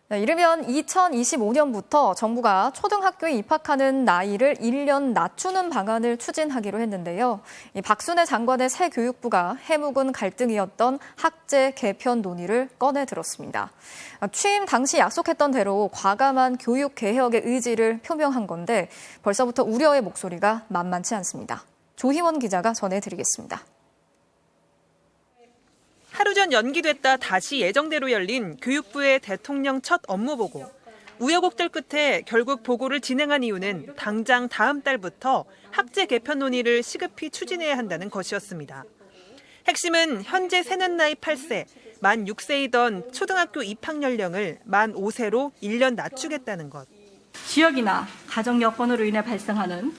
네, 이르면 2025년부터 정부가 초등학교에 입학하는 나이를 1년 낮추는 방안을 추진하기로 했는데요. 박순애 장관의 새 교육부가 해묵은 갈등이었던 학제 개편 논의를 꺼내 들었습니다. 취임 당시 약속했던 대로 과감한 교육 개혁의 의지를 표명한 건데 벌써부터 우려의 목소리가 만만치 않습니다. 조희원 기자가 전해드리겠습니다. 하루 전 연기됐다 다시 예정대로 열린 교육부의 대통령 첫 업무보고. 우여곡절 끝에 결국 보고를 진행한 이유는 당장 다음 달부터 학제 개편 논의를 시급히 추진해야 한다는 것이었습니다. 핵심은 현재 새는 나이 8세, 만 6세이던 초등학교 입학 연령을 만 5세로 1년 낮추겠다는 것. 지역이나 가정 여건으로 인해 발생하는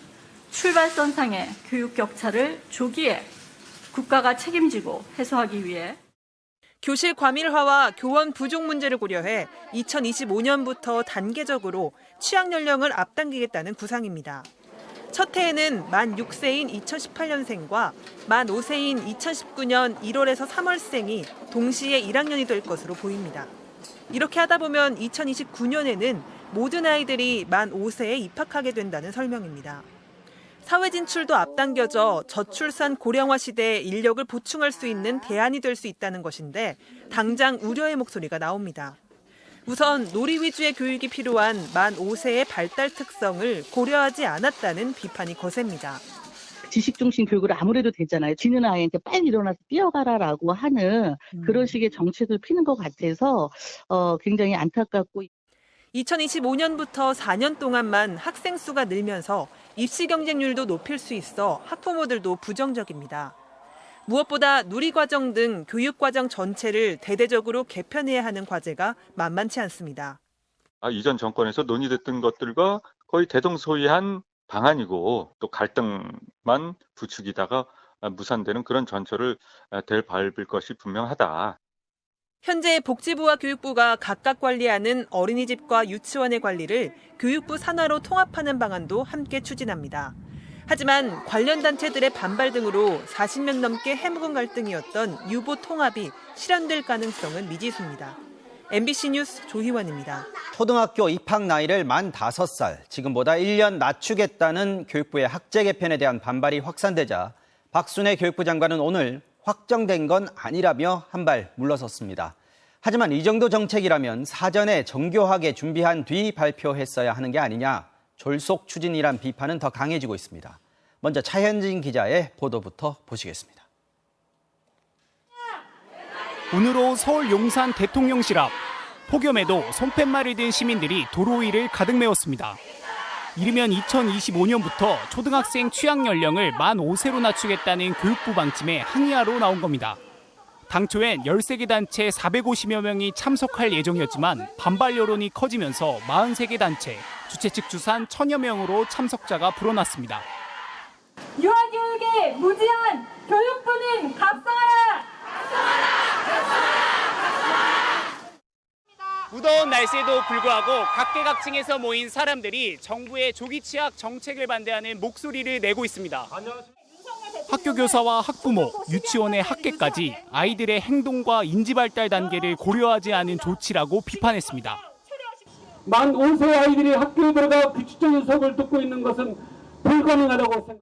출발선상의 교육 격차를 조기에 국가가 책임지고 해소하기 위해 교실 과밀화와 교원 부족 문제를 고려해 2025년부터 단계적으로 취학 연령을 앞당기겠다는 구상입니다. 첫 해에는 만 6세인 2018년생과 만 5세인 2019년 1월에서 3월생이 동시에 1학년이 될 것으로 보입니다. 이렇게 하다 보면 2029년에는 모든 아이들이 만 5세에 입학하게 된다는 설명입니다. 사회 진출도 앞당겨져 저출산 고령화 시대에 인력을 보충할 수 있는 대안이 될 수 있다는 것인데 당장 우려의 목소리가 나옵니다. 우선 놀이 위주의 교육이 필요한 만 5세의 발달 특성을 고려하지 않았다는 비판이 거셉니다. 지식 중심 교육을 아무래도 되잖아요. 지는 아이한테 빨리 일어나서 뛰어가라라고 하는 그런 식의 정책을 피는 것 같아서 굉장히 안타깝고. 2025년부터 4년 동안만 학생 수가 늘면서 입시 경쟁률도 높일 수 있어 학부모들도 부정적입니다. 무엇보다 누리과정 등 교육과정 전체를 대대적으로 개편해야 하는 과제가 만만치 않습니다. 이전 정권에서 논의됐던 것들과 거의 대동소이한 방안이고 또 갈등만 부추기다가 무산되는 그런 전철을 밟을 것이 분명하다. 현재 복지부와 교육부가 각각 관리하는 어린이집과 유치원의 관리를 교육부 산하로 통합하는 방안도 함께 추진합니다. 하지만 관련 단체들의 반발 등으로 40년 넘게 해묵은 갈등이었던 유보 통합이 실현될 가능성은 미지수입니다. MBC 뉴스 조희원입니다. 초등학교 입학 나이를 만 5살, 지금보다 1년 낮추겠다는 교육부의 학제 개편에 대한 반발이 확산되자 박순애 교육부 장관은 오늘 확정된 건 아니라며 한 발 물러섰습니다. 하지만 이 정도 정책이라면 사전에 정교하게 준비한 뒤 발표했어야 하는 게 아니냐, 졸속 추진이란 비판은 더 강해지고 있습니다. 먼저 차현진 기자의 보도부터 보시겠습니다. 오늘 오후 서울 용산 대통령실 앞, 폭염에도 손팻말을 든 시민들이 도로 위를 가득 메웠습니다. 이르면 2025년부터 초등학생 취학 연령을 만 5세로 낮추겠다는 교육부 방침에 항의하러 나온 겁니다. 당초엔 13개 단체 450여 명이 참석할 예정이었지만 반발 여론이 커지면서 43개 단체, 주최 측 추산 1000여 명으로 참석자가 불어났습니다. 유아교육의 무지한 교육부는 각성하라! 무더운 날씨에도 불구하고 각계각층에서 모인 사람들이 정부의 조기 취학 정책을 반대하는 목소리를 내고 있습니다. 학교 교사와 학부모, 유치원의 학계까지 아이들의 행동과 인지 발달 단계를 고려하지 않은 조치라고 비판했습니다. 만 5세 아이들이 학교에 들어가 규칙적인 수업을 듣고 있는 것은 불가능하다고 생각합니다.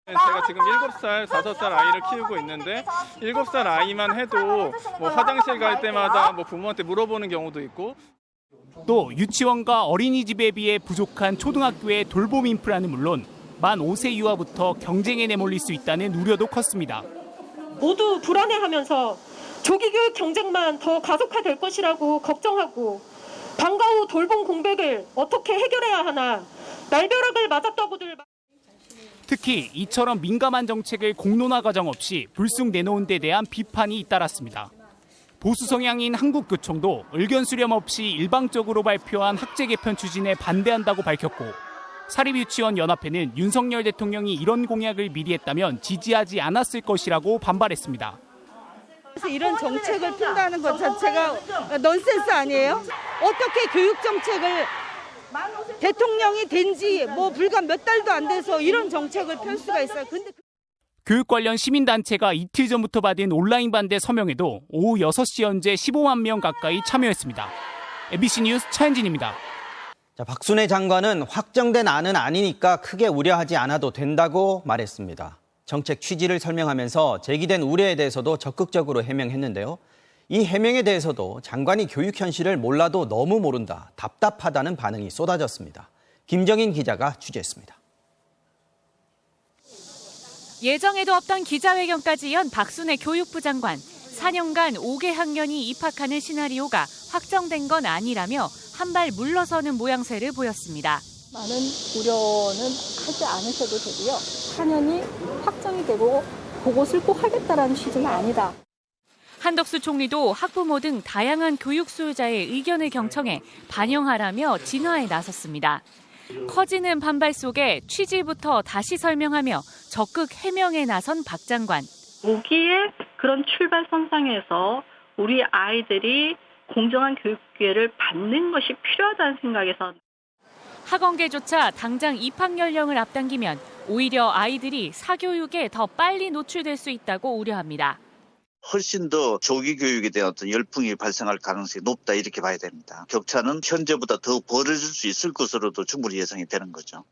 제가 지금 7살, 5살 아이를 키우고 있는데 7살 아이만 해도 화장실 갈 때마다 부모한테 물어보는 경우도 있고, 또 유치원과 어린이집에 비해 부족한 초등학교의 돌봄 인프라는 물론 만 5세 이하부터 경쟁에 내몰릴 수 있다는 우려도 컸습니다. 모두 불안해하면서 조기 교육 경쟁만 더 가속화될 것이라고 걱정하고 방과 후 돌봄 공백을 어떻게 해결해야 하나 날벼락을 맞았다고들. 특히 이처럼 민감한 정책을 공론화 과정 없이 불쑥 내놓은 데 대한 비판이 잇따랐습니다. 보수 성향인 한국교총도 의견 수렴 없이 일방적으로 발표한 학제 개편 추진에 반대한다고 밝혔고, 사립유치원 연합회는 윤석열 대통령이 이런 공약을 미리 했다면 지지하지 않았을 것이라고 반발했습니다. 이런 정책을 핀다는 것 자체가 넌센스 아니에요? 어떻게 교육 정책을 대통령이 된 지 불과 몇 달도 안 돼서 이런 정책을 펼 수가 있어요. 근데 교육 관련 시민단체가 이틀 전부터 받은 온라인 반대 서명에도 오후 6시 현재 15만 명 가까이 참여했습니다. MBC 뉴스 차현진입니다. 자, 박순애 장관은 확정된 안은 아니니까 크게 우려하지 않아도 된다고 말했습니다. 정책 취지를 설명하면서 제기된 우려에 대해서도 적극적으로 해명했는데요. 이 해명에 대해서도 장관이 교육 현실을 몰라도 너무 모른다, 답답하다는 반응이 쏟아졌습니다. 김정인 기자가 취재했습니다. 예정에도 없던 기자회견까지 연 박순애 교육부 장관. 4년간 5개 학년이 입학하는 시나리오가 확정된 건 아니라며 한 발 물러서는 모양새를 보였습니다. 많은 우려는 하지 않으셔도 되고요. 4년이 확정이 되고 그것을 꼭 하겠다라는 취지는 아니다. 한덕수 총리도 학부모 등 다양한 교육 수요자의 의견을 경청해 반영하라며 진화에 나섰습니다. 커지는 반발 속에 취지부터 다시 설명하며 적극 해명에 나선 박 장관. 오기에 그런 출발선상에서 우리 아이들이 공정한 교육 기회를 받는 것이 필요하다는 생각에서 학원계조차 당장 입학 연령을 앞당기면 오히려 아이들이 사교육에 더 빨리 노출될 수 있다고 우려합니다. 훨씬 더 조기 교육에 대한 어떤 열풍이 발생할 가능성이 높다 이렇게 봐야 됩니다. 격차는 현재보다 더 벌어질 수 있을 것으로도 충분히 예상이 되는 거죠.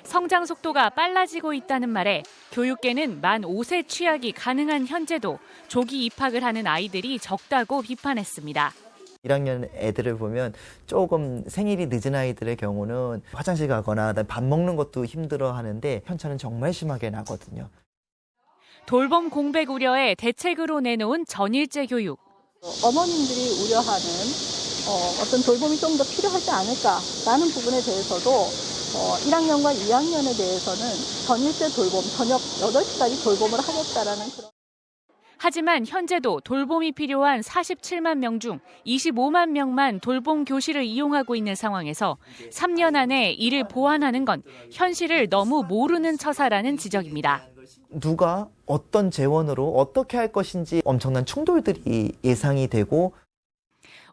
성장 속도가 빨라지고 있다는 말에 교육계는 만 5세 취약이 가능한 현재도 조기 입학을 하는 아이들이 적다고 비판했습니다. 1학년 애들을 보면 조금 생일이 늦은 아이들의 경우는 화장실 가거나 밥 먹는 것도 힘들어하는데 편차는 정말 심하게 나거든요. 돌봄 공백 우려에 대책으로 내놓은 전일제 교육. 어머님들이 우려하는 어떤 돌봄이 좀 더 필요하지 않을까라는 부분에 대해서도 1학년과 2학년에 대해서는 전일제 돌봄, 저녁 8시까지 돌봄을 하겠다라는 그런. 하지만 현재도 돌봄이 필요한 47만 명 중 25만 명만 돌봄 교실을 이용하고 있는 상황에서 3년 안에 이를 보완하는 건 현실을 너무 모르는 처사라는 지적입니다. 누가 어떤 재원으로 어떻게 할 것인지 엄청난 충돌들이 예상이 되고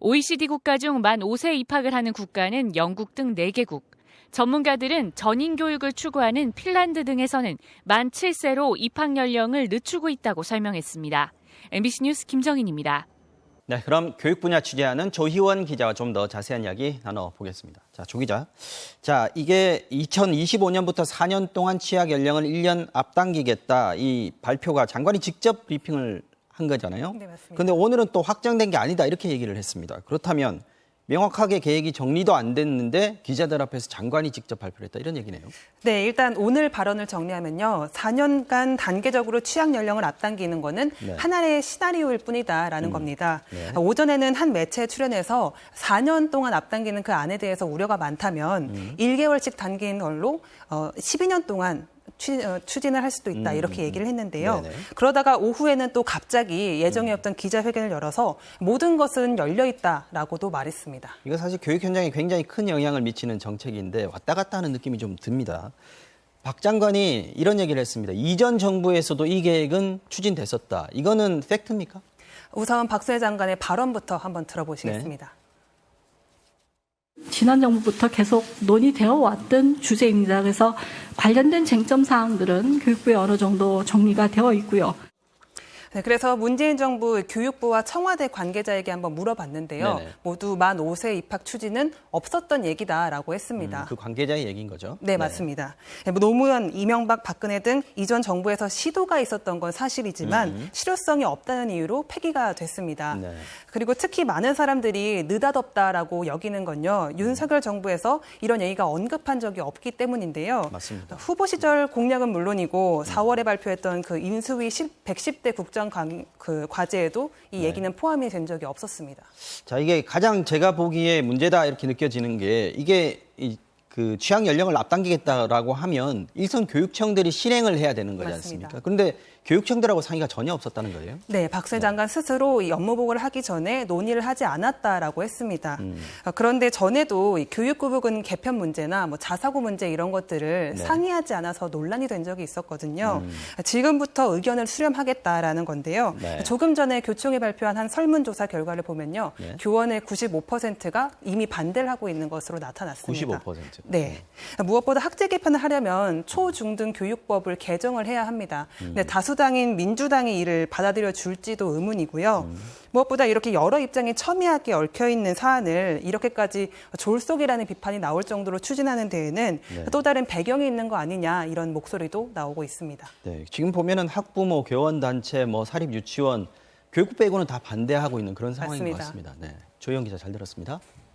OECD 국가 중 만 5세 입학을 하는 국가는 영국 등 4개국. 전문가들은 전인 교육을 추구하는 핀란드 등에서는 만 7세로 입학 연령을 늦추고 있다고 설명했습니다. MBC 뉴스 김정인입니다. 네, 그럼 교육 분야 취재하는 조희원 기자와 좀 더 자세한 이야기 나눠보겠습니다. 자, 조 기자. 자, 이게 2025년부터 4년 동안 취약 연령을 1년 앞당기겠다. 이 발표가 장관이 직접 브리핑을 한 거잖아요. 네, 맞습니다. 그런데 오늘은 또 확정된 게 아니다 이렇게 얘기를 했습니다. 그렇다면 명확하게 계획이 정리도 안 됐는데 기자들 앞에서 장관이 직접 발표를 했다 이런 얘기네요. 네, 일단 오늘 발언을 정리하면요. 4년간 단계적으로 취약 연령을 앞당기는 거는 네. 하나의 시나리오일 뿐이다라는 겁니다. 네. 오전에는 한 매체에 출연해서 4년 동안 앞당기는 그 안에 대해서 우려가 많다면 1개월씩 당긴 걸로 12년 동안 추진을 할 수도 있다 이렇게 얘기를 했는데요. 네네. 그러다가 오후에는 또 갑자기 예정에 없던 기자회견을 열어서 모든 것은 열려 있다라고도 말했습니다. 이거 사실 교육 현장에 굉장히 큰 영향을 미치는 정책인데 왔다 갔다 하는 느낌이 좀 듭니다. 박 장관이 이런 얘기를 했습니다. 이전 정부에서도 이 계획은 추진됐었다. 이거는 팩트입니까? 우선 박순애 장관의 발언부터 한번 들어보시겠습니다. 지난 정부부터 계속 논의되어 왔던 주제입니다. 그래서 관련된 쟁점 사항들은 교육부에 어느 정도 정리가 되어 있고요. 네, 그래서 문재인 정부 교육부와 청와대 관계자에게 한번 물어봤는데요. 네네. 모두 만 5세 입학 추진은 없었던 얘기다라고 했습니다. 그 관계자의 얘기인 거죠? 네, 맞습니다. 노무현, 이명박, 박근혜 등 이전 정부에서 시도가 있었던 건 사실이지만 실효성이 없다는 이유로 폐기가 됐습니다. 네. 그리고 특히 많은 사람들이 느닷없다라고 여기는 건요. 윤석열 정부에서 이런 얘기가 언급한 적이 없기 때문인데요. 맞습니다. 후보 시절 공약은 물론이고 4월에 발표했던 그 인수위 110대 국정 과제에도 이 얘기는 포함이 된 적이 없었습니다. 자, 이게 가장 제가 보기에 문제다 이렇게 느껴지는 게 이게 그 취약 연령을 앞당기겠다라고 하면 일선 교육청들이 실행을 해야 되는 거지 맞습니다. 않습니까? 그런데 교육청들하고 상의가 전혀 없었다는 거예요? 네, 박순애 장관 스스로 이 업무 보고를 하기 전에 논의를 하지 않았다라고 했습니다. 그런데 전에도 이 교육부분 개편 문제나 뭐 자사고 문제 이런 것들을 네. 상의하지 않아서 논란이 된 적이 있었거든요. 지금부터 의견을 수렴하겠다라는 건데요. 네. 조금 전에 교총이 발표한 한 설문조사 결과를 보면요. 네. 교원의 95%가 이미 반대를 하고 있는 것으로 나타났습니다. 95%. 네. 무엇보다 학제 개편을 하려면 초, 중 등 교육법을 개정을 해야 합니다. 근데 다수 다수당인 민주당이 이를 받아들여 줄지도 의문이고요. 무엇보다 이렇게 여러 입장이 첨예하게 얽혀있는 사안을 이렇게까지 졸속이라는 비판이 나올 정도로 추진하는 데에는 또 다른 배경이 있는 거 아니냐 이런 목소리도 나오고 있습니다. 네, 지금 보면은 학부모, 교원단체, 사립 유치원, 교육부 빼고는 다 반대하고 있는 그런 상황인 것 같습니다. 네, 조희영 기자 잘 들었습니다.